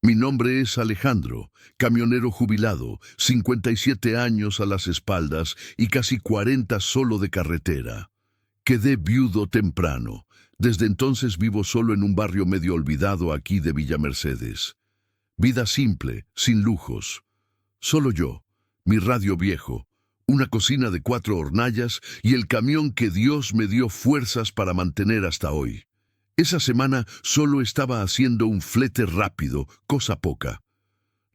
Mi nombre es Alejandro, camionero jubilado, 57 años a las espaldas y casi 40 solo de carretera. Quedé viudo temprano. Desde entonces vivo solo en un barrio medio olvidado aquí de Villa Mercedes. Vida simple, sin lujos. Solo yo, mi radio viejo, una cocina de 4 hornallas y el camión que Dios me dio fuerzas para mantener hasta hoy. Esa semana solo estaba haciendo un flete rápido, cosa poca.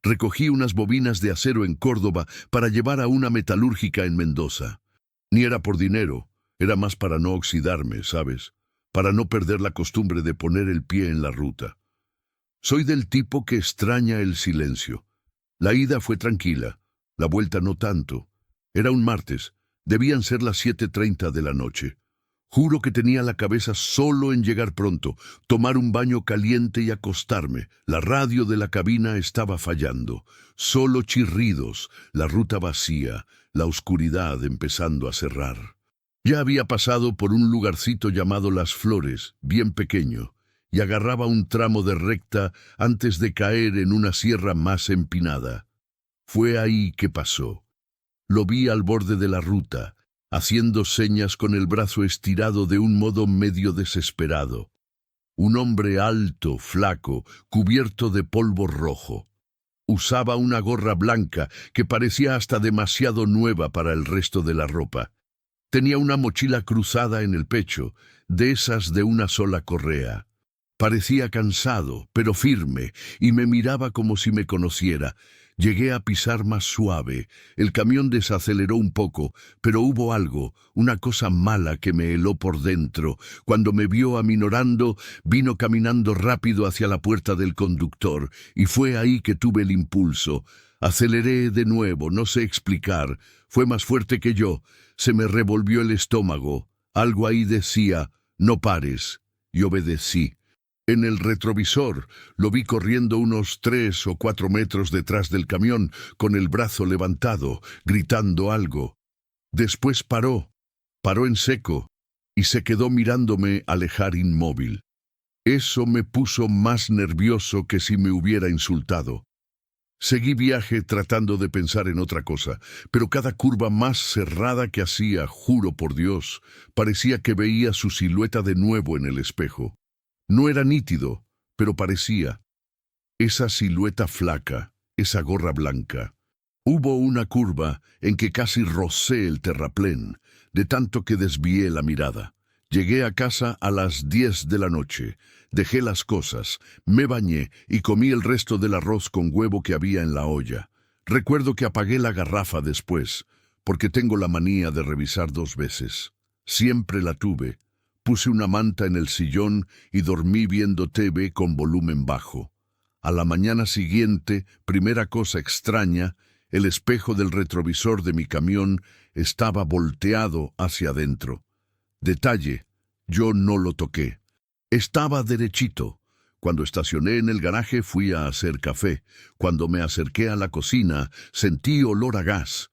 Recogí unas bobinas de acero en Córdoba para llevar a una metalúrgica en Mendoza. Ni era por dinero, era más para no oxidarme, ¿sabes? Para no perder la costumbre de poner el pie en la ruta. Soy del tipo que extraña el silencio. La ida fue tranquila, la vuelta no tanto. Era un martes, debían ser las 7:30 de la noche. Juro que tenía la cabeza solo en llegar pronto, tomar un baño caliente y acostarme. La radio de la cabina estaba fallando. Solo chirridos, la ruta vacía, la oscuridad empezando a cerrar. Ya había pasado por un lugarcito llamado Las Flores, bien pequeño, y agarraba un tramo de recta antes de caer en una sierra más empinada. Fue ahí que pasó. Lo vi al borde de la ruta, haciendo señas con el brazo estirado de un modo medio desesperado. Un hombre alto, flaco, cubierto de polvo rojo. Usaba una gorra blanca que parecía hasta demasiado nueva para el resto de la ropa. Tenía una mochila cruzada en el pecho, de esas de una sola correa. Parecía cansado, pero firme, y me miraba como si me conociera. Llegué a pisar más suave. El camión desaceleró un poco, pero hubo algo, una cosa mala que me heló por dentro. Cuando me vio aminorando, vino caminando rápido hacia la puerta del conductor, y fue ahí que tuve el impulso. Aceleré de nuevo, no sé explicar. Fue más fuerte que yo. Se me revolvió el estómago. Algo ahí decía, no pares. Y obedecí. En el retrovisor lo vi corriendo unos 3 o 4 metros detrás del camión, con el brazo levantado, gritando algo. Después paró en seco, y se quedó mirándome alejar inmóvil. Eso me puso más nervioso que si me hubiera insultado. Seguí viaje tratando de pensar en otra cosa, pero cada curva más cerrada que hacía, juro por Dios, parecía que veía su silueta de nuevo en el espejo. No era nítido, pero parecía. Esa silueta flaca, esa gorra blanca. Hubo una curva en que casi rocé el terraplén, de tanto que desvié la mirada. Llegué a casa a las 10 de la noche, dejé las cosas, me bañé y comí el resto del arroz con huevo que había en la olla. Recuerdo que apagué la garrafa después, porque tengo la manía de revisar 2 veces. Siempre la tuve. Puse una manta en el sillón y dormí viendo TV con volumen bajo. A la mañana siguiente, primera cosa extraña, el espejo del retrovisor de mi camión estaba volteado hacia adentro. Detalle, yo no lo toqué. Estaba derechito. Cuando estacioné en el garaje fui a hacer café. Cuando me acerqué a la cocina, sentí olor a gas.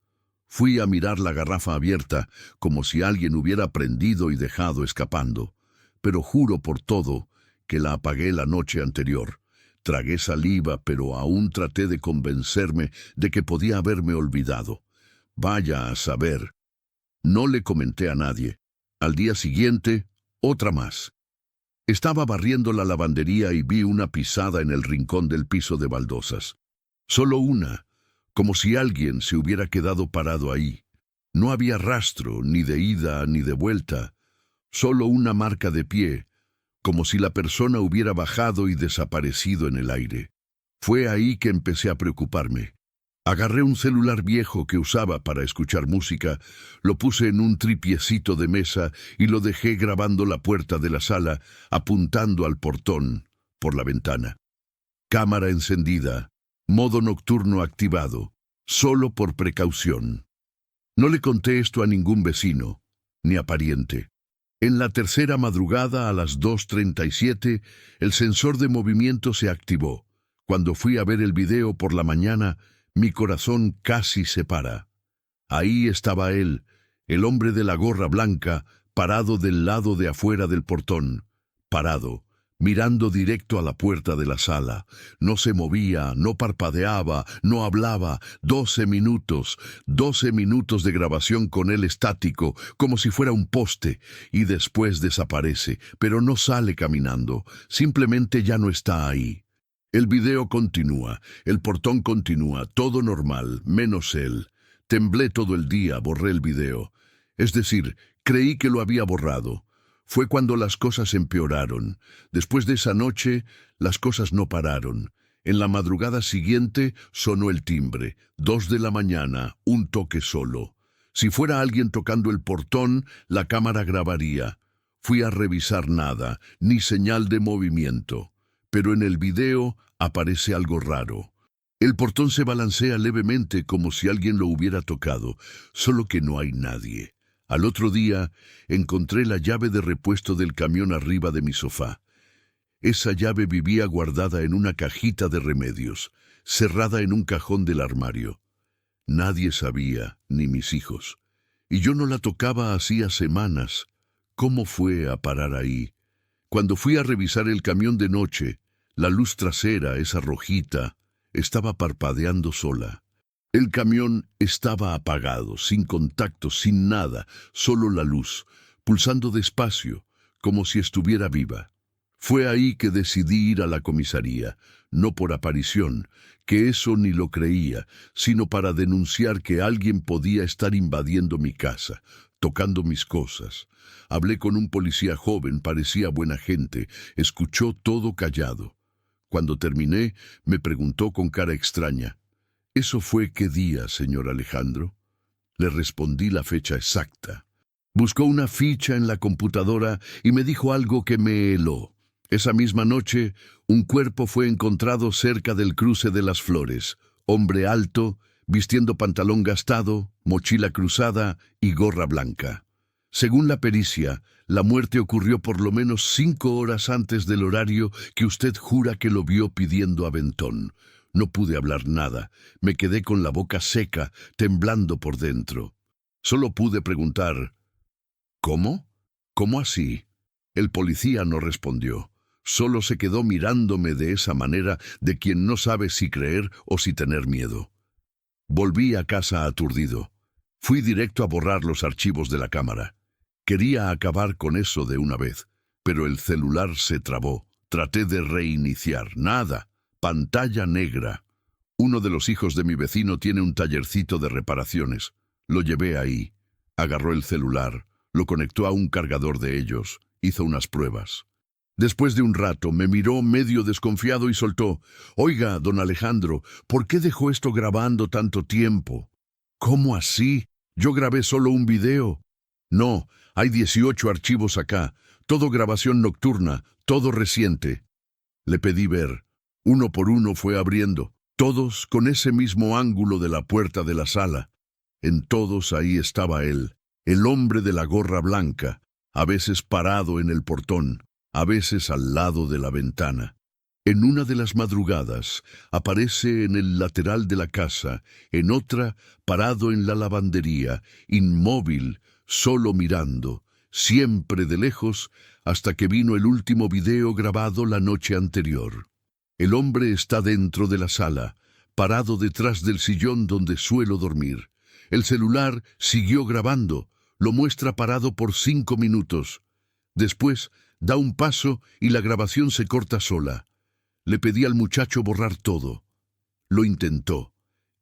Fui a mirar la garrafa abierta, como si alguien hubiera prendido y dejado escapando. Pero juro por todo que la apagué la noche anterior. Tragué saliva, pero aún traté de convencerme de que podía haberme olvidado. Vaya a saber. No le comenté a nadie. Al día siguiente, otra más. Estaba barriendo la lavandería y vi una pisada en el rincón del piso de baldosas. Solo una, como si alguien se hubiera quedado parado ahí. No había rastro, ni de ida ni de vuelta, solo una marca de pie, como si la persona hubiera bajado y desaparecido en el aire. Fue ahí que empecé a preocuparme. Agarré un celular viejo que usaba para escuchar música, lo puse en un tripiecito de mesa y lo dejé grabando la puerta de la sala, apuntando al portón, por la ventana. Cámara encendida, modo nocturno activado, solo por precaución. No le conté esto a ningún vecino, ni a pariente. En la tercera madrugada, a las 2:37, el sensor de movimiento se activó. Cuando fui a ver el video por la mañana, mi corazón casi se para. Ahí estaba él, el hombre de la gorra blanca, parado del lado de afuera del portón. Parado, mirando directo a la puerta de la sala. No se movía, no parpadeaba, no hablaba. 12 minutos de grabación con él estático, como si fuera un poste, y después desaparece, pero no sale caminando, simplemente ya no está ahí. El video continúa, el portón continúa, todo normal, menos él. Temblé todo el día, borré el video. Es decir, creí que lo había borrado. Fue cuando las cosas empeoraron. Después de esa noche, las cosas no pararon. En la madrugada siguiente sonó el timbre. 2 de la mañana, un toque solo. Si fuera alguien tocando el portón, la cámara grabaría. Fui a revisar nada, ni señal de movimiento. Pero en el video aparece algo raro. El portón se balancea levemente como si alguien lo hubiera tocado, solo que no hay nadie. Al otro día, encontré la llave de repuesto del camión arriba de mi sofá. Esa llave vivía guardada en una cajita de remedios, cerrada en un cajón del armario. Nadie sabía, ni mis hijos. Y yo no la tocaba hacía semanas. ¿Cómo fue a parar ahí? Cuando fui a revisar el camión de noche, la luz trasera, esa rojita, estaba parpadeando sola. El camión estaba apagado, sin contacto, sin nada, solo la luz, pulsando despacio, como si estuviera viva. Fue ahí que decidí ir a la comisaría, no por aparición, que eso ni lo creía, sino para denunciar que alguien podía estar invadiendo mi casa, tocando mis cosas. Hablé con un policía joven, parecía buena gente, escuchó todo callado. Cuando terminé, me preguntó con cara extraña: ¿Eso fue qué día, señor Alejandro? Le respondí la fecha exacta. Buscó una ficha en la computadora y me dijo algo que me heló. Esa misma noche, un cuerpo fue encontrado cerca del cruce de las Flores. Hombre alto, vistiendo pantalón gastado, mochila cruzada y gorra blanca. Según la pericia, la muerte ocurrió por lo menos 5 horas antes del horario que usted jura que lo vio pidiendo aventón. No pude hablar nada. Me quedé con la boca seca, temblando por dentro. Solo pude preguntar: ¿cómo? ¿Cómo así? El policía no respondió. Solo se quedó mirándome de esa manera de quien no sabe si creer o si tener miedo. Volví a casa aturdido. Fui directo a borrar los archivos de la cámara. Quería acabar con eso de una vez, pero el celular se trabó. Traté de reiniciar. Nada. Pantalla negra. Uno de los hijos de mi vecino tiene un tallercito de reparaciones. Lo llevé ahí. Agarró el celular, lo conectó a un cargador de ellos, hizo unas pruebas. Después de un rato me miró medio desconfiado y soltó: «Oiga, don Alejandro, ¿por qué dejó esto grabando tanto tiempo?» «¿Cómo así? Yo grabé solo un video». «No, hay 18 archivos acá, todo grabación nocturna, todo reciente». Le pedí ver. Uno por uno fue abriendo, todos con ese mismo ángulo de la puerta de la sala. En todos ahí estaba él, el hombre de la gorra blanca, a veces parado en el portón, a veces al lado de la ventana. En una de las madrugadas aparece en el lateral de la casa, en otra parado en la lavandería, inmóvil, solo mirando, siempre de lejos, hasta que vino el último video grabado la noche anterior. El hombre está dentro de la sala, parado detrás del sillón donde suelo dormir. El celular siguió grabando, lo muestra parado por 5 minutos. Después da un paso y la grabación se corta sola. Le pedí al muchacho borrar todo. Lo intentó.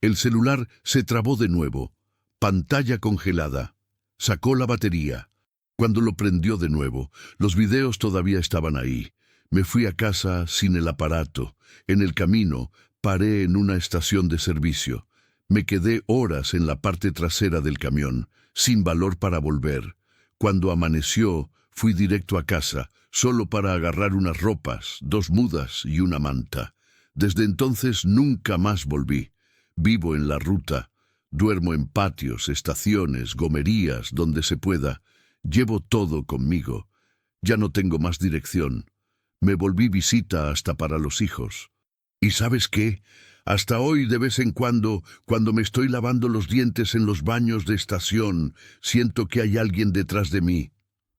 El celular se trabó de nuevo. Pantalla congelada. Sacó la batería. Cuando lo prendió de nuevo, los videos todavía estaban ahí. Me fui a casa sin el aparato. En el camino, paré en una estación de servicio. Me quedé horas en la parte trasera del camión, sin valor para volver. Cuando amaneció, fui directo a casa, solo para agarrar unas ropas, 2 mudas y una manta. Desde entonces nunca más volví. Vivo en la ruta. Duermo en patios, estaciones, gomerías, donde se pueda. Llevo todo conmigo. Ya no tengo más dirección. Me volví visita hasta para los hijos. ¿Y sabes qué? Hasta hoy, de vez en cuando me estoy lavando los dientes en los baños de estación, siento que hay alguien detrás de mí.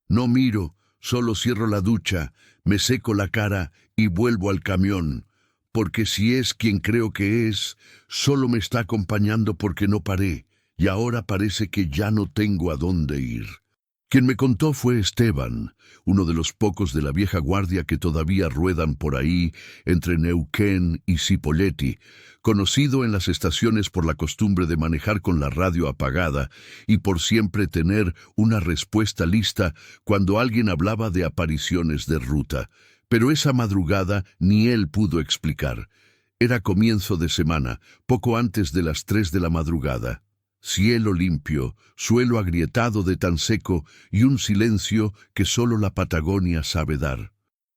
No miro, Solo cierro la ducha, me seco la cara y vuelvo al camión, porque si es quien creo que es, solo me está acompañando porque no paré, y ahora parece que ya no tengo a dónde ir. Quien me contó fue Esteban, uno de los pocos de la vieja guardia que todavía ruedan por ahí entre Neuquén y Cipolletti, conocido en las estaciones por la costumbre de manejar con la radio apagada y por siempre tener una respuesta lista cuando alguien hablaba de apariciones de ruta. Pero esa madrugada ni él pudo explicar. Era comienzo de semana, poco antes de las 3 de la madrugada. Cielo limpio, suelo agrietado de tan seco y un silencio que solo la Patagonia sabe dar.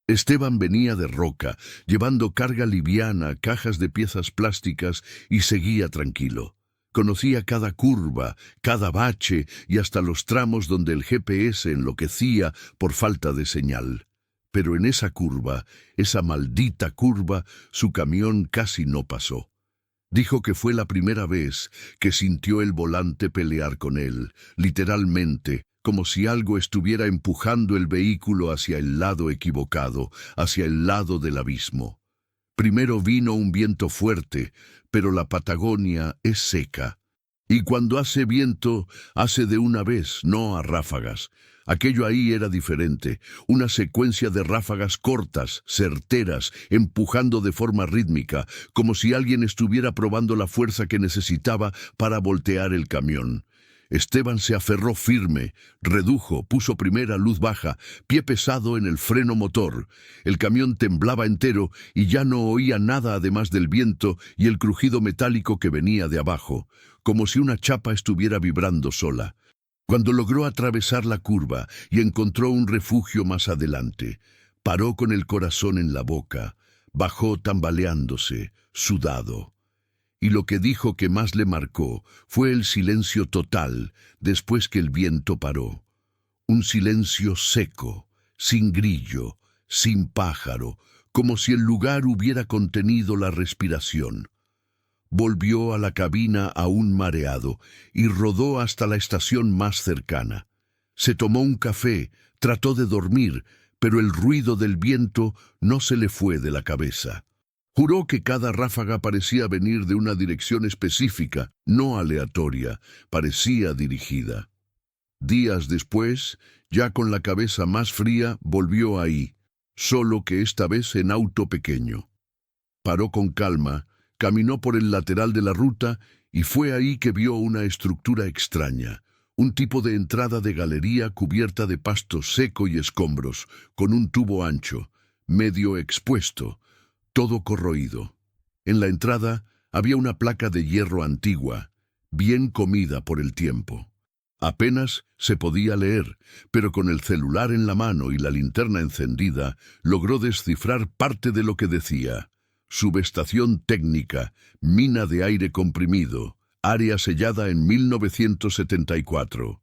Esteban venía de Roca, llevando carga liviana, cajas de piezas plásticas y seguía tranquilo. Conocía cada curva, cada bache y hasta los tramos donde el GPS enloquecía por falta de señal. Pero en esa curva, esa maldita curva, su camión casi no pasó. Dijo que fue la primera vez que sintió el volante pelear con él, literalmente, como si algo estuviera empujando el vehículo hacia el lado equivocado, hacia el lado del abismo. Primero vino un viento fuerte, pero la Patagonia es seca. Y cuando hace viento, hace de una vez, no a ráfagas. Aquello ahí era diferente, una secuencia de ráfagas cortas, certeras, empujando de forma rítmica, como si alguien estuviera probando la fuerza que necesitaba para voltear el camión. Esteban se aferró firme, redujo, puso primera luz baja, pie pesado en el freno motor. El camión temblaba entero y ya no oía nada además del viento y el crujido metálico que venía de abajo, como si una chapa estuviera vibrando sola. Cuando logró atravesar la curva y encontró un refugio más adelante, paró con el corazón en la boca, bajó tambaleándose, sudado. Y lo que dijo que más le marcó fue el silencio total después que el viento paró. Un silencio seco, sin grillo, sin pájaro, como si el lugar hubiera contenido la respiración. Volvió a la cabina aún mareado y rodó hasta la estación más cercana. Se tomó un café, trató de dormir, pero el ruido del viento no se le fue de la cabeza. Juró que cada ráfaga parecía venir de una dirección específica, no aleatoria, parecía dirigida. Días después, ya con la cabeza más fría, volvió ahí, solo que esta vez en auto pequeño. Paró con calma, caminó por el lateral de la ruta y fue ahí que vio una estructura extraña, un tipo de entrada de galería cubierta de pasto seco y escombros, con un tubo ancho, medio expuesto, todo corroído. En la entrada había una placa de hierro antigua, bien comida por el tiempo. Apenas se podía leer, pero con el celular en la mano y la linterna encendida, logró descifrar parte de lo que decía. Subestación técnica, mina de aire comprimido, área sellada en 1974.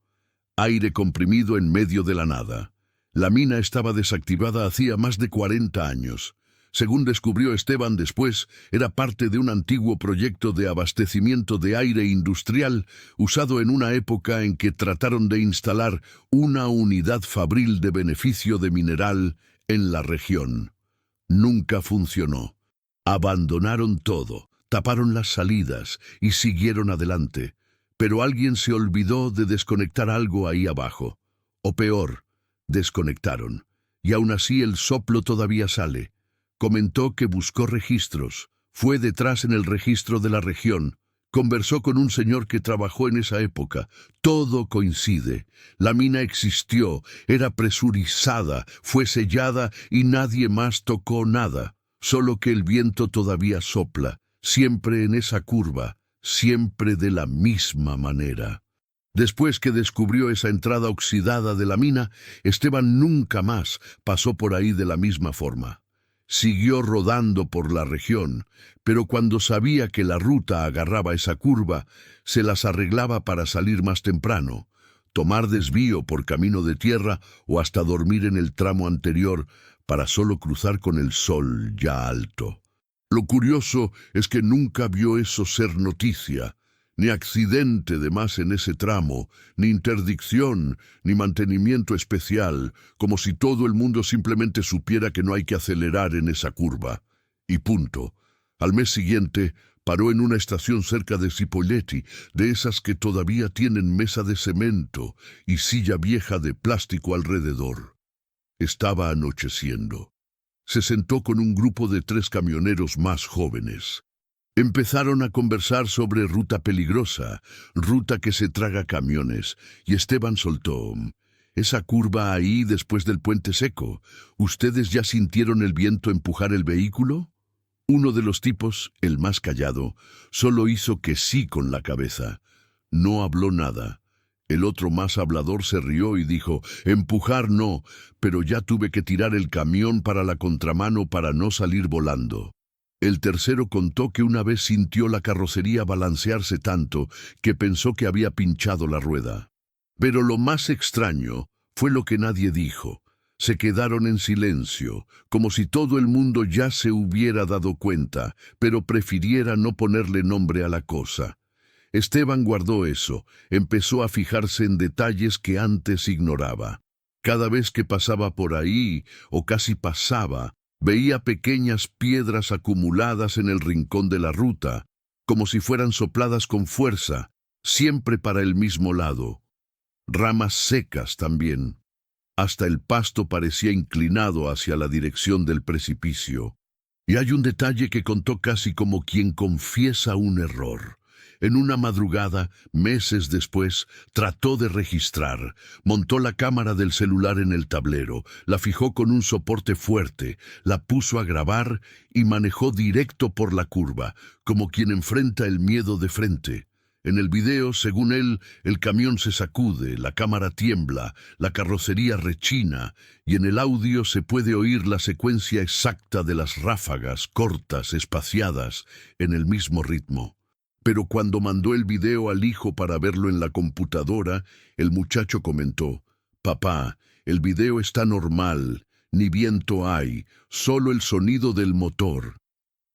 Aire comprimido en medio de la nada. La mina estaba desactivada hacía más de 40 años. Según descubrió Esteban después, era parte de un antiguo proyecto de abastecimiento de aire industrial usado en una época en que trataron de instalar una unidad fabril de beneficio de mineral en la región. Nunca funcionó. Abandonaron todo, taparon las salidas y siguieron adelante, pero alguien se olvidó de desconectar algo ahí abajo. O peor, desconectaron, y aún así el soplo todavía sale. Comentó que buscó registros, fue detrás en el registro de la región, conversó con un señor que trabajó en esa época. Todo coincide. La mina existió, era presurizada, fue sellada y nadie más tocó nada. Solo que el viento todavía sopla, siempre en esa curva, siempre de la misma manera. Después que descubrió esa entrada oxidada de la mina, Esteban nunca más pasó por ahí de la misma forma. Siguió rodando por la región, pero cuando sabía que la ruta agarraba esa curva, se las arreglaba para salir más temprano, tomar desvío por camino de tierra o hasta dormir en el tramo anterior para solo cruzar con el sol ya alto. Lo curioso es que nunca vio eso ser noticia, Ni accidente de más en ese tramo, ni interdicción, ni mantenimiento especial, como si todo el mundo simplemente supiera que no hay que acelerar en esa curva. Y punto. Al mes siguiente, paró en una estación cerca de Cipolletti, de esas que todavía tienen mesa de cemento y silla vieja de plástico alrededor. Estaba anocheciendo. Se sentó con un grupo de 3 camioneros más jóvenes. Empezaron a conversar sobre ruta peligrosa, ruta que se traga camiones, y Esteban soltó: «Esa curva ahí después del puente seco, ¿ustedes ya sintieron el viento empujar el vehículo?». Uno de los tipos, el más callado, solo hizo que sí con la cabeza. No habló nada. El otro más hablador se rió y dijo: «Empujar no, pero ya tuve que tirar el camión para la contramano para no salir volando». El tercero contó que una vez sintió la carrocería balancearse tanto que pensó que había pinchado la rueda. Pero lo más extraño fue lo que nadie dijo. Se quedaron en silencio, como si todo el mundo ya se hubiera dado cuenta, pero prefiriera no ponerle nombre a la cosa. Esteban guardó eso, empezó a fijarse en detalles que antes ignoraba. Cada vez que pasaba por ahí, o casi pasaba, veía pequeñas piedras acumuladas en el rincón de la ruta, como si fueran sopladas con fuerza, siempre para el mismo lado. Ramas secas también. Hasta el pasto parecía inclinado hacia la dirección del precipicio. Y hay un detalle que contó casi como quien confiesa un error. En una madrugada, meses después, trató de registrar. Montó la cámara del celular en el tablero, la fijó con un soporte fuerte, la puso a grabar y manejó directo por la curva, como quien enfrenta el miedo de frente. En el video, según él, el camión se sacude, la cámara tiembla, la carrocería rechina, y en el audio se puede oír la secuencia exacta de las ráfagas, cortas, espaciadas, en el mismo ritmo. Pero cuando mandó el video al hijo para verlo en la computadora, el muchacho comentó: «Papá, el video está normal, ni viento hay, solo el sonido del motor».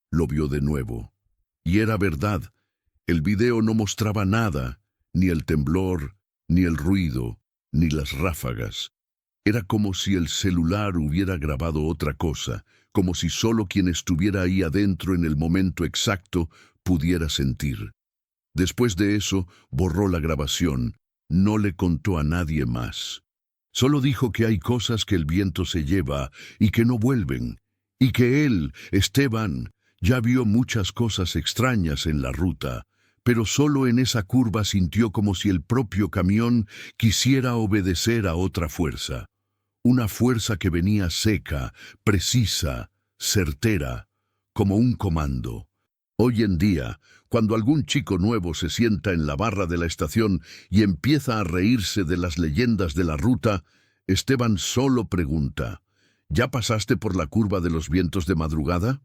Lo vio de nuevo. Y era verdad. El video no mostraba nada, ni el temblor, ni el ruido, ni las ráfagas. Era como si el celular hubiera grabado otra cosa, como si solo quien estuviera ahí adentro en el momento exacto pudiera sentir. Después de eso, borró la grabación. No le contó a nadie más. Solo dijo que hay cosas que el viento se lleva y que no vuelven, y que él, Esteban, ya vio muchas cosas extrañas en la ruta, pero solo en esa curva sintió como si el propio camión quisiera obedecer a otra fuerza. Una fuerza que venía seca, precisa, certera, como un comando. Hoy en día, cuando algún chico nuevo se sienta en la barra de la estación y empieza a reírse de las leyendas de la ruta, Esteban solo pregunta: ¿ya pasaste por la curva de los vientos de madrugada?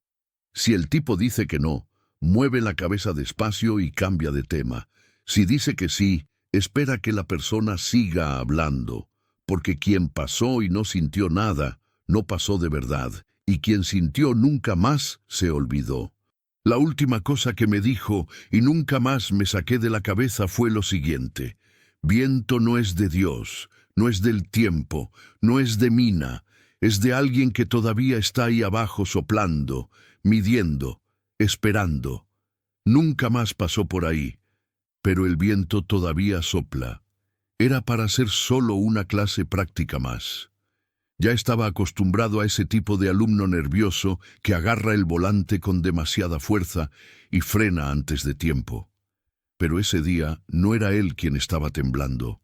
Si el tipo dice que no, mueve la cabeza despacio y cambia de tema. Si dice que sí, espera que la persona siga hablando, porque quien pasó y no sintió nada, no pasó de verdad, y quien sintió nunca más se olvidó. La última cosa que me dijo, y nunca más me saqué de la cabeza, fue lo siguiente: viento no es de Dios, no es del tiempo, no es de Mina, es de alguien que todavía está ahí abajo soplando, midiendo, esperando. Nunca más pasó por ahí, pero el viento todavía sopla. Era para ser solo una clase práctica más. Ya estaba acostumbrado a ese tipo de alumno nervioso que agarra el volante con demasiada fuerza y frena antes de tiempo. Pero ese día no era él quien estaba temblando.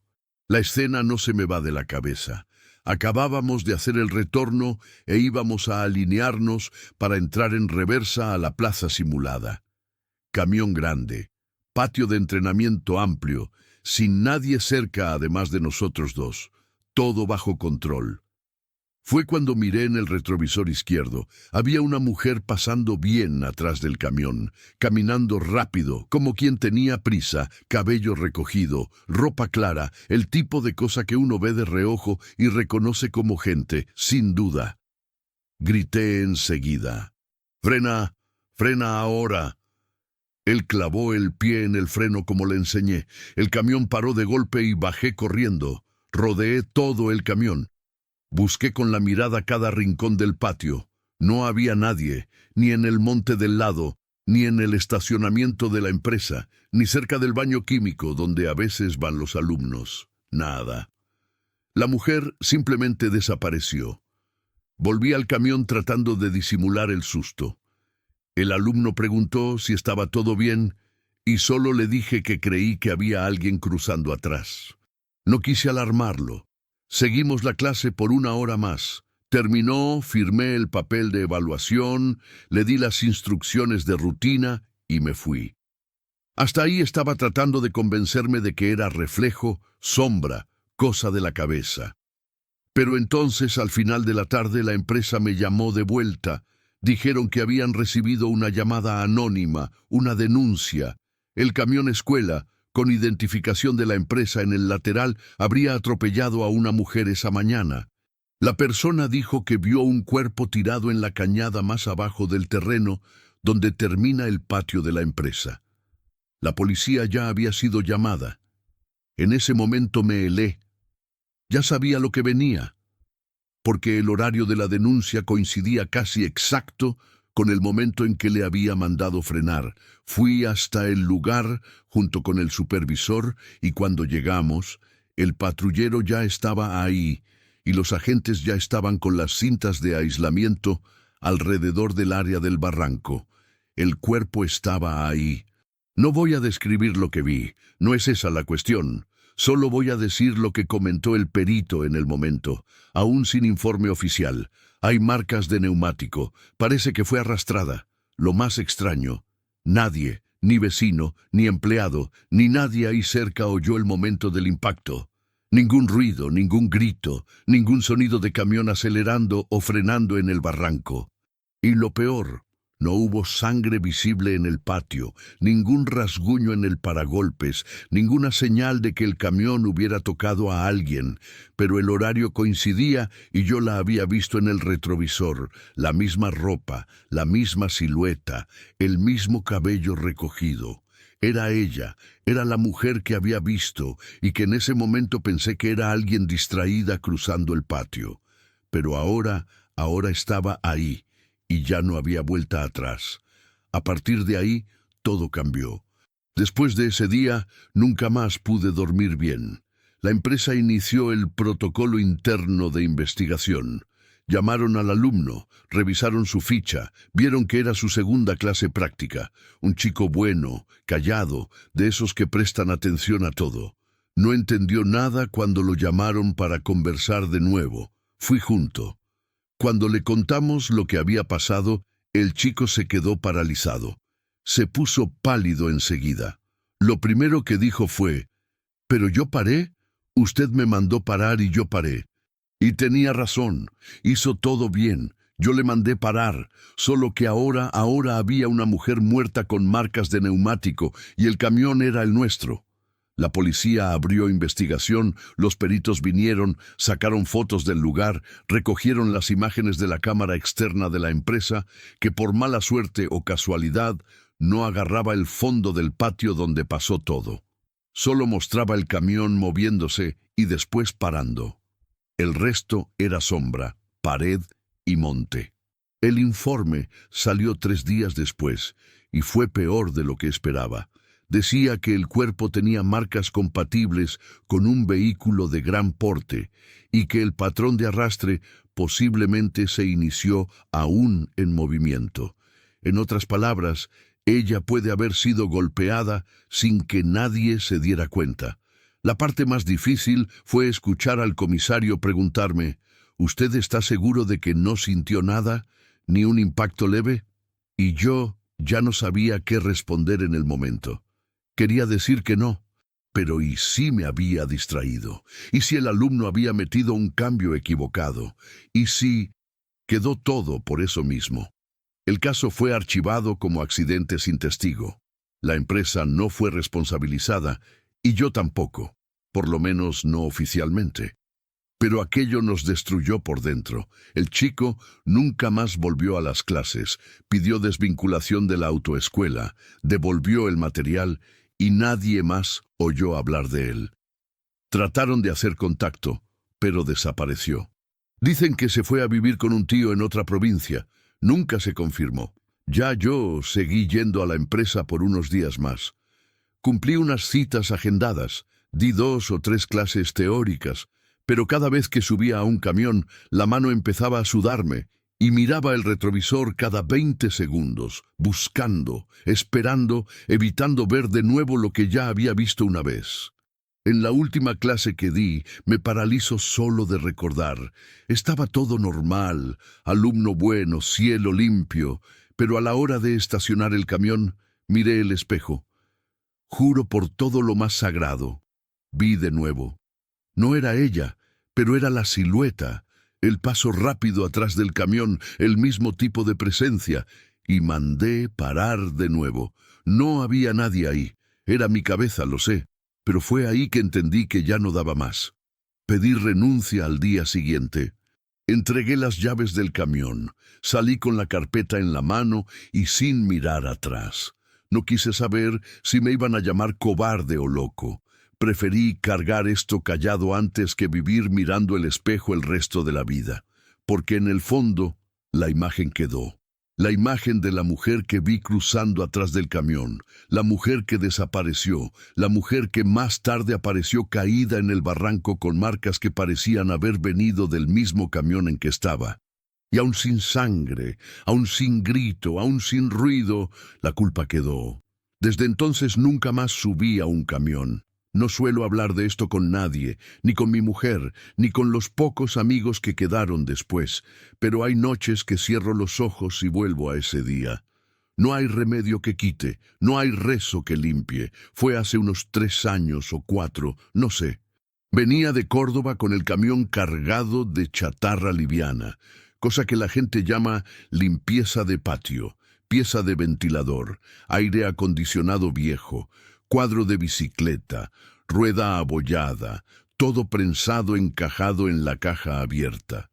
La escena no se me va de la cabeza. Acabábamos de hacer el retorno e íbamos a alinearnos para entrar en reversa a la plaza simulada. Camión grande, patio de entrenamiento amplio, sin nadie cerca además de nosotros dos, todo bajo control. Fue cuando miré en el retrovisor izquierdo. Había una mujer pasando bien atrás del camión, caminando rápido, como quien tenía prisa, cabello recogido, ropa clara, el tipo de cosa que uno ve de reojo y reconoce como gente, sin duda. Grité enseguida: «¡Frena! ¡Frena ahora!». Él clavó el pie en el freno como le enseñé. El camión paró de golpe y bajé corriendo. Rodeé todo el camión. Busqué con la mirada cada rincón del patio. No había nadie, ni en el monte del lado, ni en el estacionamiento de la empresa, ni cerca del baño químico donde a veces van los alumnos. Nada. La mujer simplemente desapareció. Volví al camión tratando de disimular el susto. El alumno preguntó si estaba todo bien y solo le dije que creí que había alguien cruzando atrás. No quise alarmarlo. Seguimos la clase por 1 hora más. Terminó, firmé el papel de evaluación, le di las instrucciones de rutina y me fui. Hasta ahí estaba tratando de convencerme de que era reflejo, sombra, cosa de la cabeza. Pero entonces, al final de la tarde, la empresa me llamó de vuelta. Dijeron que habían recibido una llamada anónima, una denuncia. El camión escuela, con identificación de la empresa en el lateral, habría atropellado a una mujer esa mañana. La persona dijo que vio un cuerpo tirado en la cañada más abajo del terreno, donde termina el patio de la empresa. La policía ya había sido llamada. En ese momento me helé. Ya sabía lo que venía, porque el horario de la denuncia coincidía casi exacto con el momento en que le había mandado frenar. Fui hasta el lugar junto con el supervisor y cuando llegamos, el patrullero ya estaba ahí y los agentes ya estaban con las cintas de aislamiento alrededor del área del barranco. El cuerpo estaba ahí. No voy a describir lo que vi, no es esa la cuestión. Solo voy a decir lo que comentó el perito en el momento, aún sin informe oficial. Hay marcas de neumático, parece que fue arrastrada. Lo más extraño, nadie, ni vecino, ni empleado, ni nadie ahí cerca oyó el momento del impacto. Ningún ruido, ningún grito, ningún sonido de camión acelerando o frenando en el barranco. Y lo peor, no hubo sangre visible en el patio, ningún rasguño en el paragolpes, ninguna señal de que el camión hubiera tocado a alguien, pero el horario coincidía y yo la había visto en el retrovisor, la misma ropa, la misma silueta, el mismo cabello recogido. Era ella, era la mujer que había visto y que en ese momento pensé que era alguien distraída cruzando el patio. Pero ahora estaba ahí. Y ya no había vuelta atrás. A partir de ahí, todo cambió. Después de ese día, nunca más pude dormir bien. La empresa inició el protocolo interno de investigación. Llamaron al alumno, revisaron su ficha, vieron que era su segunda clase práctica. Un chico bueno, callado, de esos que prestan atención a todo. No entendió nada cuando lo llamaron para conversar de nuevo. Fui junto. Cuando le contamos lo que había pasado, el chico se quedó paralizado. Se puso pálido enseguida. Lo primero que dijo fue, «¿Pero yo paré? Usted me mandó parar y yo paré». Y tenía razón, hizo todo bien. Yo le mandé parar, solo que ahora había una mujer muerta con marcas de neumático y el camión era el nuestro. La policía abrió investigación, los peritos vinieron, sacaron fotos del lugar, recogieron las imágenes de la cámara externa de la empresa, que por mala suerte o casualidad no agarraba el fondo del patio donde pasó todo. Solo mostraba el camión moviéndose y después parando. El resto era sombra, pared y monte. El informe salió 3 días después y fue peor de lo que esperaba. Decía que el cuerpo tenía marcas compatibles con un vehículo de gran porte y que el patrón de arrastre posiblemente se inició aún en movimiento. En otras palabras, ella puede haber sido golpeada sin que nadie se diera cuenta. La parte más difícil fue escuchar al comisario preguntarme, «¿Usted está seguro de que no sintió nada, ni un impacto leve?» Y yo ya no sabía qué responder en el momento. Quería decir que no, pero ¿y si me había distraído? ¿Y si el alumno había metido un cambio equivocado? ¿Y si quedó todo por eso mismo? El caso fue archivado como accidente sin testigo. La empresa no fue responsabilizada y yo tampoco, por lo menos no oficialmente. Pero aquello nos destruyó por dentro. El chico nunca más volvió a las clases, pidió desvinculación de la autoescuela, devolvió el material y nadie más oyó hablar de él. Trataron de hacer contacto, pero desapareció. Dicen que se fue a vivir con un tío en otra provincia. Nunca se confirmó. Ya yo seguí yendo a la empresa por unos días más. Cumplí unas citas agendadas, di 2 o 3 clases teóricas, pero cada vez que subía a un camión, la mano empezaba a sudarme y miraba el retrovisor cada 20 segundos, buscando, esperando, evitando ver de nuevo lo que ya había visto una vez. En la última clase que di, me paralizo solo de recordar. Estaba todo normal, alumno bueno, cielo limpio, pero a la hora de estacionar el camión, miré el espejo. Juro por todo lo más sagrado, vi de nuevo. No era ella, pero era la silueta, el paso rápido atrás del camión, el mismo tipo de presencia, y mandé parar de nuevo. No había nadie ahí, era mi cabeza, lo sé, pero fue ahí que entendí que ya no daba más. Pedí renuncia al día siguiente. Entregué las llaves del camión, salí con la carpeta en la mano y sin mirar atrás. No quise saber si me iban a llamar cobarde o loco. Preferí cargar esto callado antes que vivir mirando el espejo el resto de la vida, porque en el fondo la imagen quedó. La imagen de la mujer que vi cruzando atrás del camión, la mujer que desapareció, la mujer que más tarde apareció caída en el barranco con marcas que parecían haber venido del mismo camión en que estaba. Y aún sin sangre, aún sin grito, aún sin ruido, la culpa quedó. Desde entonces nunca más subí a un camión. No suelo hablar de esto con nadie, ni con mi mujer, ni con los pocos amigos que quedaron después, pero hay noches que cierro los ojos y vuelvo a ese día. No hay remedio que quite, no hay rezo que limpie. Fue hace unos 3 años o 4, no sé. Venía de Córdoba con el camión cargado de chatarra liviana, cosa que la gente llama limpieza de patio, pieza de ventilador, aire acondicionado viejo, cuadro de bicicleta, rueda abollada, todo prensado encajado en la caja abierta.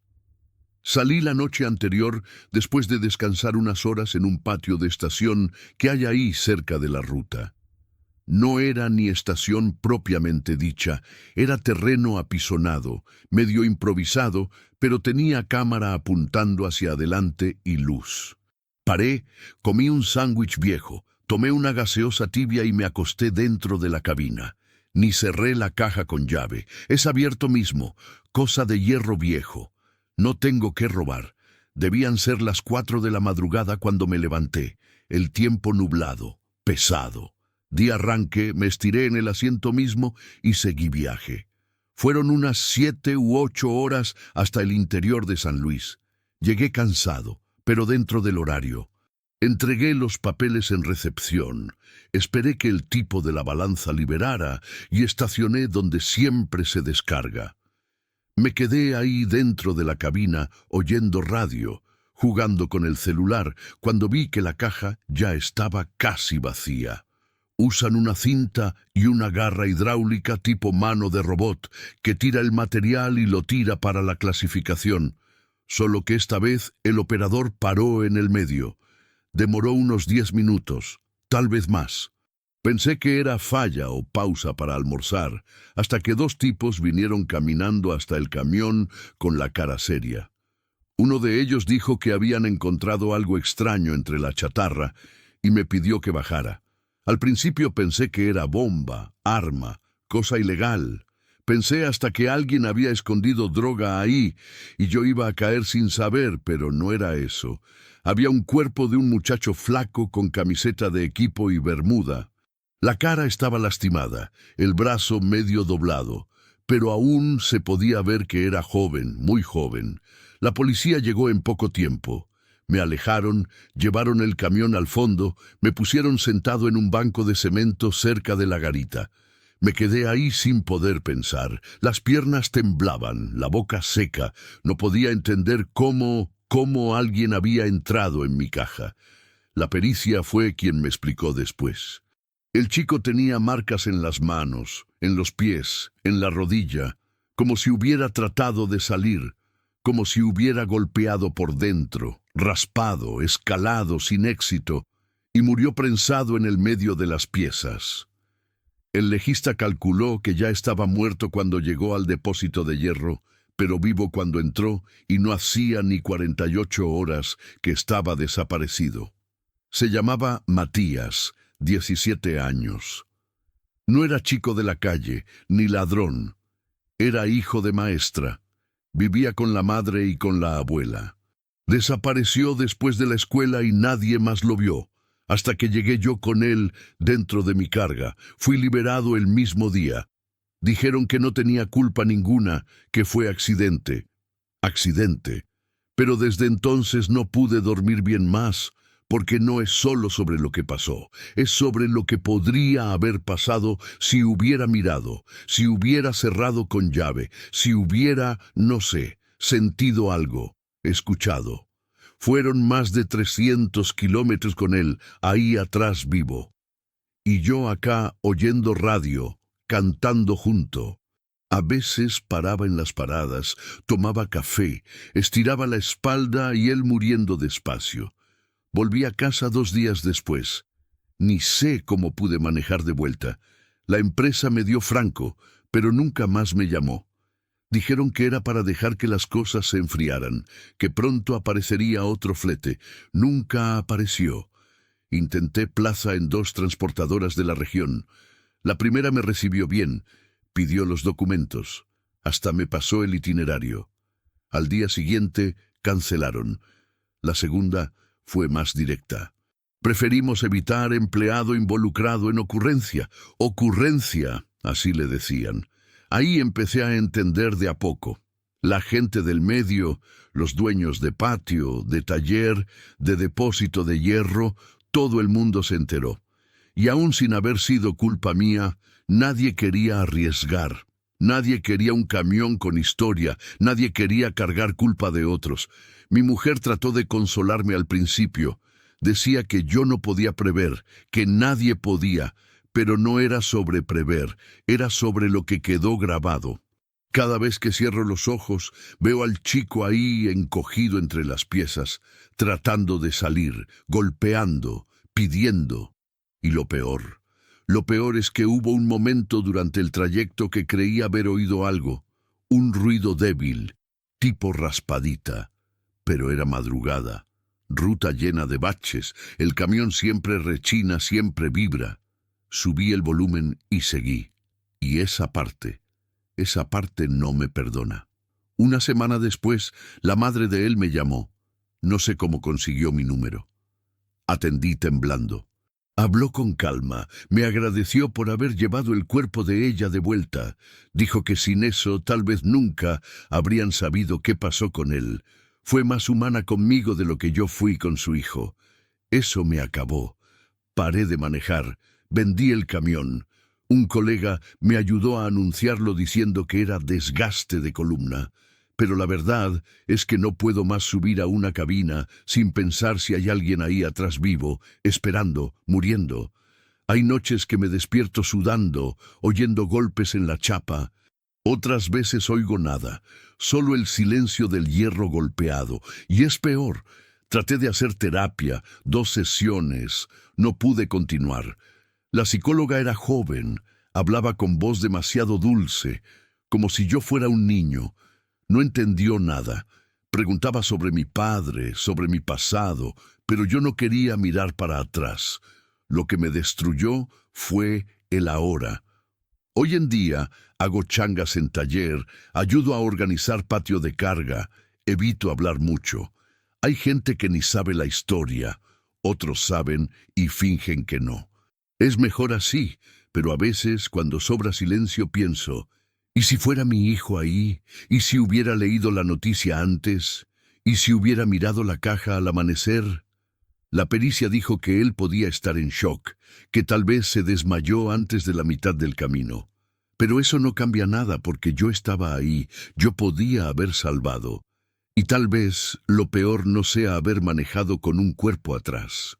Salí la noche anterior después de descansar unas horas en un patio de estación que hay ahí cerca de la ruta. No era ni estación propiamente dicha, era terreno apisonado, medio improvisado, pero tenía cámara apuntando hacia adelante y luz. Paré, comí un sándwich viejo, tomé una gaseosa tibia y me acosté dentro de la cabina. Ni cerré la caja con llave. Es abierto mismo, cosa de hierro viejo. No tengo que robar. Debían ser las 4 de la madrugada cuando me levanté. El tiempo nublado, pesado. Di arranque, me estiré en el asiento mismo y seguí viaje. Fueron unas 7 u 8 horas hasta el interior de San Luis. Llegué cansado, pero dentro del horario. Entregué los papeles en recepción, esperé que el tipo de la balanza liberara y estacioné donde siempre se descarga. Me quedé ahí dentro de la cabina oyendo radio, jugando con el celular, cuando vi que la caja ya estaba casi vacía. Usan una cinta y una garra hidráulica tipo mano de robot que tira el material y lo tira para la clasificación, solo que esta vez el operador paró en el medio. Demoró unos 10 minutos, tal vez más. Pensé que era falla o pausa para almorzar, hasta que 2 tipos vinieron caminando hasta el camión con la cara seria. Uno de ellos dijo que habían encontrado algo extraño entre la chatarra y me pidió que bajara. Al principio pensé que era bomba, arma, cosa ilegal. Pensé hasta que alguien había escondido droga ahí y yo iba a caer sin saber, pero no era eso. Había un cuerpo de un muchacho flaco con camiseta de equipo y bermuda. La cara estaba lastimada, el brazo medio doblado, pero aún se podía ver que era joven, muy joven. La policía llegó en poco tiempo. Me alejaron, llevaron el camión al fondo, me pusieron sentado en un banco de cemento cerca de la garita. Me quedé ahí sin poder pensar. Las piernas temblaban, la boca seca. No podía entender cómo alguien había entrado en mi caja. La pericia fue quien me explicó después. El chico tenía marcas en las manos, en los pies, en la rodilla, como si hubiera tratado de salir, como si hubiera golpeado por dentro, raspado, escalado sin éxito, y murió prensado en el medio de las piezas. El legista calculó que ya estaba muerto cuando llegó al depósito de hierro, pero vivo cuando entró, y no hacía ni 48 horas que estaba desaparecido. Se llamaba Matías, 17 años. No era chico de la calle, ni ladrón. Era hijo de maestra. Vivía con la madre y con la abuela. Desapareció después de la escuela y nadie más lo vio, hasta que llegué yo con él dentro de mi carga. Fui liberado el mismo día. Dijeron que no tenía culpa ninguna, que fue accidente. Accidente. Pero desde entonces no pude dormir bien más, porque no es solo sobre lo que pasó, es sobre lo que podría haber pasado si hubiera mirado, si hubiera cerrado con llave, si hubiera, no sé, sentido algo, escuchado. Fueron más de 300 kilómetros con él, ahí atrás vivo. Y yo acá oyendo radio, cantando junto. A veces paraba en las paradas, tomaba café, estiraba la espalda y él muriendo despacio. Volví a casa 2 días después. Ni sé cómo pude manejar de vuelta. La empresa me dio franco, pero nunca más me llamó. Dijeron que era para dejar que las cosas se enfriaran, que pronto aparecería otro flete. Nunca apareció. Intenté plaza en 2 transportadoras de la región. La primera me recibió bien, pidió los documentos, hasta me pasó el itinerario. Al día siguiente cancelaron. La segunda fue más directa. Preferimos evitar empleado involucrado en ocurrencia. Ocurrencia, así le decían. Ahí empecé a entender de a poco. La gente del medio, los dueños de patio, de taller, de depósito de hierro, todo el mundo se enteró. Y aún sin haber sido culpa mía, nadie quería arriesgar. Nadie quería un camión con historia, nadie quería cargar culpa de otros. Mi mujer trató de consolarme al principio. Decía que yo no podía prever, que nadie podía, pero no era sobre prever, era sobre lo que quedó grabado. Cada vez que cierro los ojos, veo al chico ahí encogido entre las piezas, tratando de salir, golpeando, pidiendo. Y lo peor es que hubo un momento durante el trayecto que creí haber oído algo, un ruido débil, tipo raspadita, pero era madrugada, ruta llena de baches, el camión siempre rechina, siempre vibra. Subí el volumen y seguí, y esa parte no me perdona. Una semana después, la madre de él me llamó. No sé cómo consiguió mi número. Atendí temblando. Habló con calma, me agradeció por haber llevado el cuerpo de ella de vuelta. Dijo que sin eso tal vez nunca habrían sabido qué pasó con él. Fue más humana conmigo de lo que yo fui con su hijo. Eso me acabó. Paré de manejar, vendí el camión. Un colega me ayudó a anunciarlo diciendo que era desgaste de columna. Pero la verdad es que no puedo más subir a una cabina sin pensar si hay alguien ahí atrás vivo, esperando, muriendo. Hay noches que me despierto sudando, oyendo golpes en la chapa. Otras veces oigo nada, solo el silencio del hierro golpeado. Y es peor. Traté de hacer terapia, 2 sesiones. No pude continuar. La psicóloga era joven, hablaba con voz demasiado dulce, como si yo fuera un niño. No entendió nada. Preguntaba sobre mi padre, sobre mi pasado, pero yo no quería mirar para atrás. Lo que me destruyó fue el ahora. Hoy en día hago changas en taller, ayudo a organizar patio de carga, evito hablar mucho. Hay gente que ni sabe la historia, otros saben y fingen que no. Es mejor así, pero a veces cuando sobra silencio pienso, ¿y si fuera mi hijo ahí? ¿Y si hubiera leído la noticia antes? ¿Y si hubiera mirado la caja al amanecer? La pericia dijo que él podía estar en shock, que tal vez se desmayó antes de la mitad del camino. Pero eso no cambia nada porque yo estaba ahí, yo podía haber salvado. Y tal vez lo peor no sea haber manejado con un cuerpo atrás.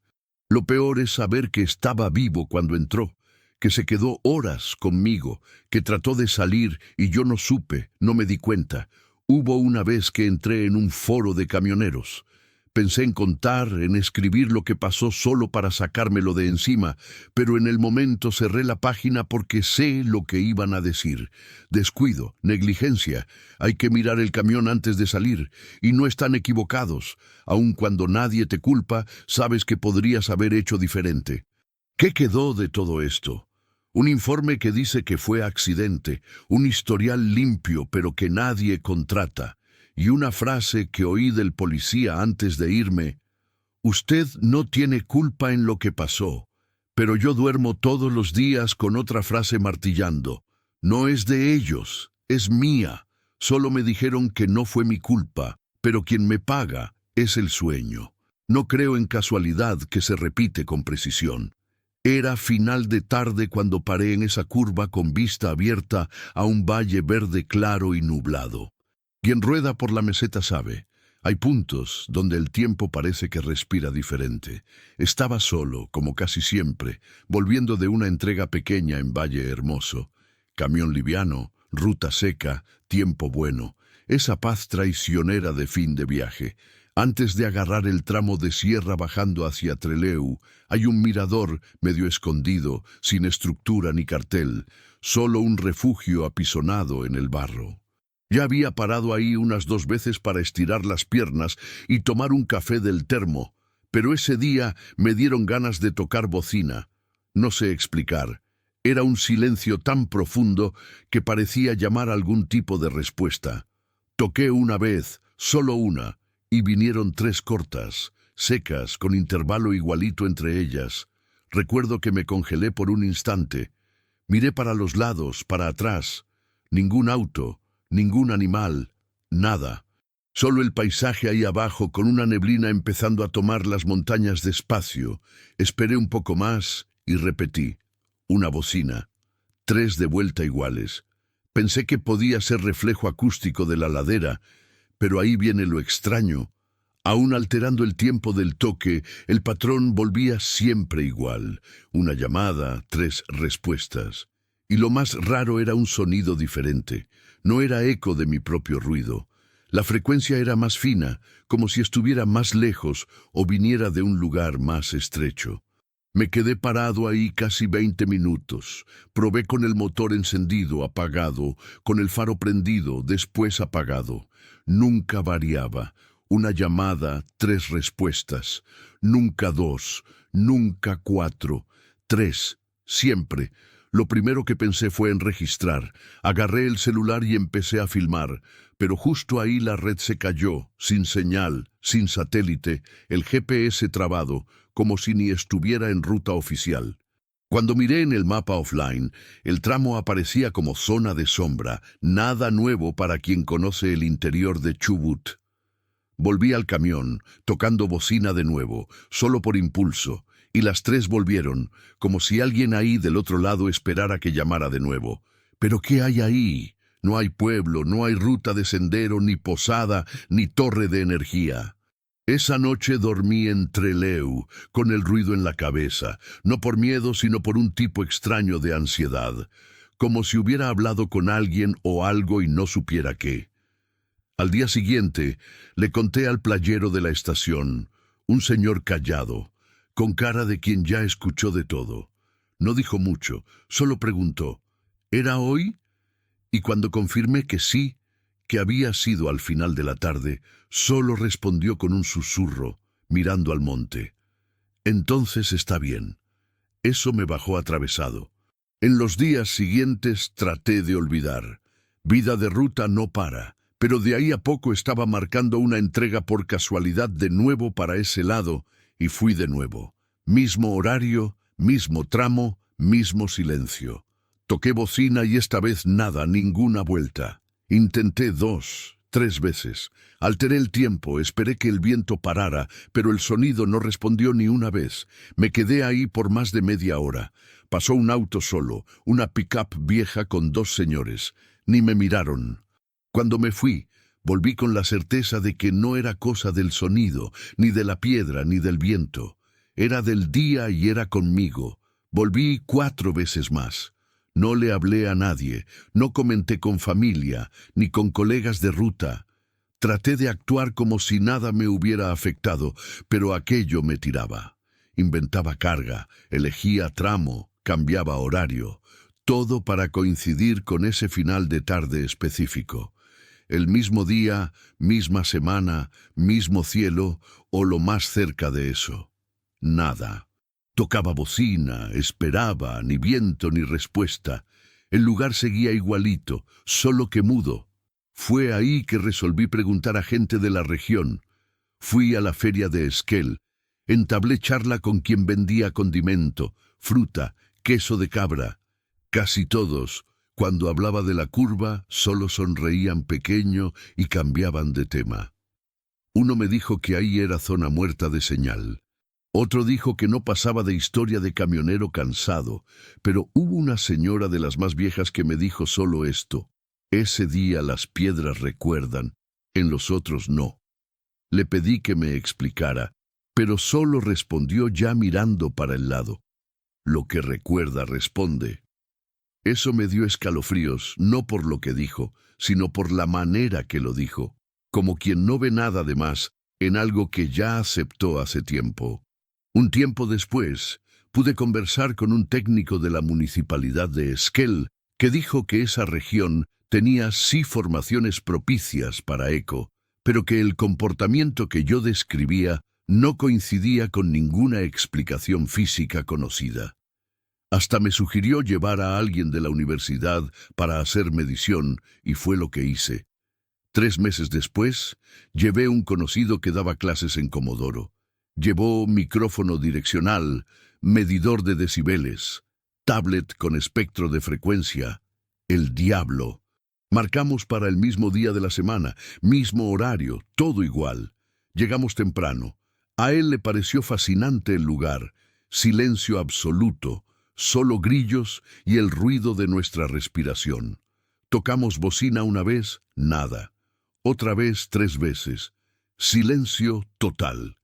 Lo peor es saber que estaba vivo cuando entró, que se quedó horas conmigo, que trató de salir y yo no supe, no me di cuenta. Hubo una vez que entré en un foro de camioneros. Pensé en contar, en escribir lo que pasó solo para sacármelo de encima, pero en el momento cerré la página porque sé lo que iban a decir. Descuido, negligencia, hay que mirar el camión antes de salir, y no están equivocados. Aun cuando nadie te culpa, sabes que podrías haber hecho diferente. ¿Qué quedó de todo esto? Un informe que dice que fue accidente, un historial limpio pero que nadie contrata, y una frase que oí del policía antes de irme: usted no tiene culpa en lo que pasó, pero yo duermo todos los días con otra frase martillando: no es de ellos, es mía. Solo me dijeron que no fue mi culpa, pero quien me paga es el sueño. No creo en casualidad que se repite con precisión. Era final de tarde cuando paré en esa curva con vista abierta a un valle verde claro y nublado. Quien rueda por la meseta sabe, hay puntos donde el tiempo parece que respira diferente. Estaba solo, como casi siempre, volviendo de una entrega pequeña en Valle Hermoso. Camión liviano, ruta seca, tiempo bueno. Esa paz traicionera de fin de viaje. Antes de agarrar el tramo de sierra bajando hacia Trelew, hay un mirador medio escondido, sin estructura ni cartel, solo un refugio apisonado en el barro. Ya había parado ahí unas 2 veces para estirar las piernas y tomar un café del termo, pero ese día me dieron ganas de tocar bocina. No sé explicar. Era un silencio tan profundo que parecía llamar algún tipo de respuesta. Toqué una vez, solo una, y vinieron 3 cortas, secas, con intervalo igualito entre ellas. Recuerdo que me congelé por un instante. Miré para los lados, para atrás. Ningún auto, ningún animal, nada. Solo el paisaje ahí abajo con una neblina empezando a tomar las montañas despacio. Esperé un poco más y repetí. Una bocina. 3 de vuelta iguales. Pensé que podía ser reflejo acústico de la ladera, pero ahí viene lo extraño. Aún alterando el tiempo del toque, el patrón volvía siempre igual. Una llamada, 3 respuestas. Y lo más raro era un sonido diferente. No era eco de mi propio ruido. La frecuencia era más fina, como si estuviera más lejos o viniera de un lugar más estrecho. Me quedé parado ahí casi 20 minutos. Probé con el motor encendido, apagado, con el faro prendido, después apagado. Nunca variaba. Una llamada, 3 respuestas. Nunca 2, nunca 4, 3, siempre. Lo primero que pensé fue en registrar. Agarré el celular y empecé a filmar, pero justo ahí la red se cayó, sin señal, sin satélite, el GPS trabado, como si ni estuviera en ruta oficial. Cuando miré en el mapa offline, el tramo aparecía como zona de sombra, nada nuevo para quien conoce el interior de Chubut. Volví al camión, tocando bocina de nuevo, solo por impulso, y las 3 volvieron, como si alguien ahí del otro lado esperara que llamara de nuevo. ¿Pero qué hay ahí? No hay pueblo, no hay ruta de sendero, ni posada, ni torre de energía. Esa noche dormí en Trelew, con el ruido en la cabeza, no por miedo, sino por un tipo extraño de ansiedad, como si hubiera hablado con alguien o algo y no supiera qué. Al día siguiente, le conté al playero de la estación, un señor callado, con cara de quien ya escuchó de todo. No dijo mucho, solo preguntó, ¿era hoy? Y cuando confirmé que sí, que había sido al final de la tarde, solo respondió con un susurro, mirando al monte. Entonces está bien. Eso me bajó atravesado. En los días siguientes traté de olvidar. Vida de ruta no para, pero de ahí a poco estaba marcando una entrega por casualidad de nuevo para ese lado, y fui de nuevo. Mismo horario, mismo tramo, mismo silencio. Toqué bocina y esta vez nada, ninguna vuelta. Intenté 2, 3 veces. Alteré el tiempo, esperé que el viento parara, pero el sonido no respondió ni una vez. Me quedé ahí por más de media hora. Pasó un auto solo, una pick-up vieja con 2 señores. Ni me miraron. Cuando me fui, volví con la certeza de que no era cosa del sonido, ni de la piedra, ni del viento. Era del día y era conmigo. Volví 4 veces más. No le hablé a nadie, no comenté con familia, ni con colegas de ruta. Traté de actuar como si nada me hubiera afectado, pero aquello me tiraba. Inventaba carga, elegía tramo, cambiaba horario, todo para coincidir con ese final de tarde específico. El mismo día, misma semana, mismo cielo, o lo más cerca de eso. Nada. Tocaba bocina, esperaba, ni viento ni respuesta. El lugar seguía igualito, solo que mudo. Fue ahí que resolví preguntar a gente de la región. Fui a la feria de Esquel. Entablé charla con quien vendía condimento, fruta, queso de cabra. Casi todos, cuando hablaba de la curva, solo sonreían pequeño y cambiaban de tema. Uno me dijo que ahí era zona muerta de señal. Otro dijo que no pasaba de historia de camionero cansado, pero hubo una señora de las más viejas que me dijo solo esto: ese día las piedras recuerdan, en los otros no. Le pedí que me explicara, pero solo respondió ya mirando para el lado. Lo que recuerda responde. Eso me dio escalofríos, no por lo que dijo, sino por la manera que lo dijo, como quien no ve nada de más en algo que ya aceptó hace tiempo. Un tiempo después, pude conversar con un técnico de la municipalidad de Esquel que dijo que esa región tenía sí formaciones propicias para eco, pero que el comportamiento que yo describía no coincidía con ninguna explicación física conocida. Hasta me sugirió llevar a alguien de la universidad para hacer medición, y fue lo que hice. 3 meses después, llevé un conocido que daba clases en Comodoro. Llevó micrófono direccional, medidor de decibeles, tablet con espectro de frecuencia. El diablo. Marcamos para el mismo día de la semana, mismo horario, todo igual. Llegamos temprano. A él le pareció fascinante el lugar. Silencio absoluto, solo grillos y el ruido de nuestra respiración. Tocamos bocina una vez, nada. Otra vez 3 veces. Silencio total.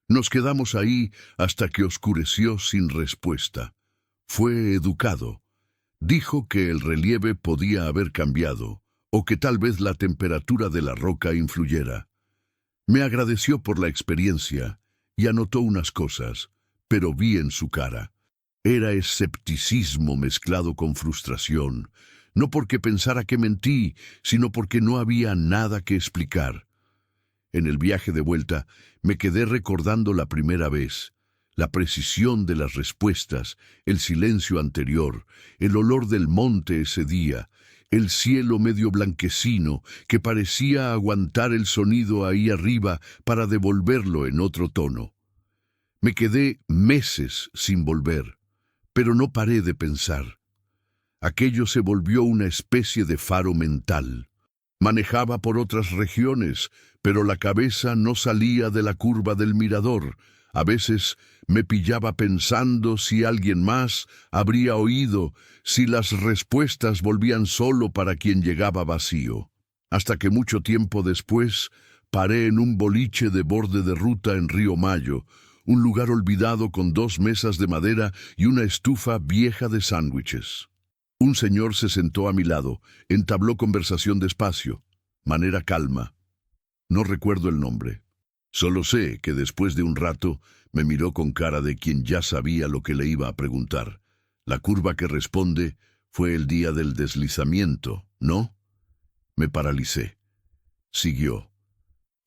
Nos quedamos ahí hasta que oscureció sin respuesta. Fue educado. Dijo que el relieve podía haber cambiado, o que tal vez la temperatura de la roca influyera. Me agradeció por la experiencia y anotó unas cosas, pero vi en su cara. Era escepticismo mezclado con frustración, no porque pensara que mentí, sino porque no había nada que explicar. En el viaje de vuelta me quedé recordando la primera vez, la precisión de las respuestas, el silencio anterior, el olor del monte ese día, el cielo medio blanquecino que parecía aguantar el sonido ahí arriba para devolverlo en otro tono. Me quedé meses sin volver, pero no paré de pensar. Aquello se volvió una especie de faro mental. Manejaba por otras regiones, pero la cabeza no salía de la curva del mirador. A veces me pillaba pensando si alguien más habría oído, si las respuestas volvían solo para quien llegaba vacío. Hasta que mucho tiempo después paré en un boliche de borde de ruta en Río Mayo, un lugar olvidado con 2 mesas de madera y una estufa vieja de sándwiches. Un señor se sentó a mi lado, entabló conversación despacio, manera calma. No recuerdo el nombre. Solo sé que después de un rato me miró con cara de quien ya sabía lo que le iba a preguntar. La curva que responde fue el día del deslizamiento, ¿no? Me paralicé. Siguió.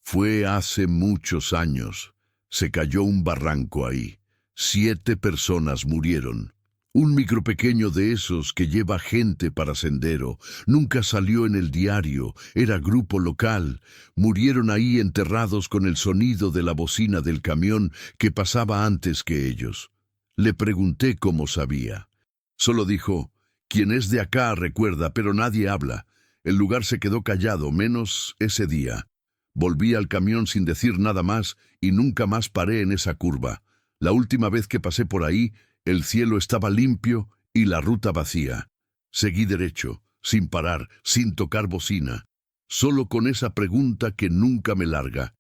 Fue hace muchos años. Se cayó un barranco ahí. 7 personas murieron. Un micro pequeño de esos que lleva gente para sendero. Nunca salió en el diario, era grupo local. Murieron ahí enterrados con el sonido de la bocina del camión que pasaba antes que ellos. Le pregunté cómo sabía. Solo dijo, quien es de acá recuerda, pero nadie habla. El lugar se quedó callado, menos ese día. Volví al camión sin decir nada más y nunca más paré en esa curva. La última vez que pasé por ahí, el cielo estaba limpio y la ruta vacía. Seguí derecho, sin parar, sin tocar bocina, solo con esa pregunta que nunca me larga.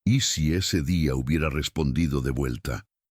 ¿Y si ese día hubiera respondido de vuelta?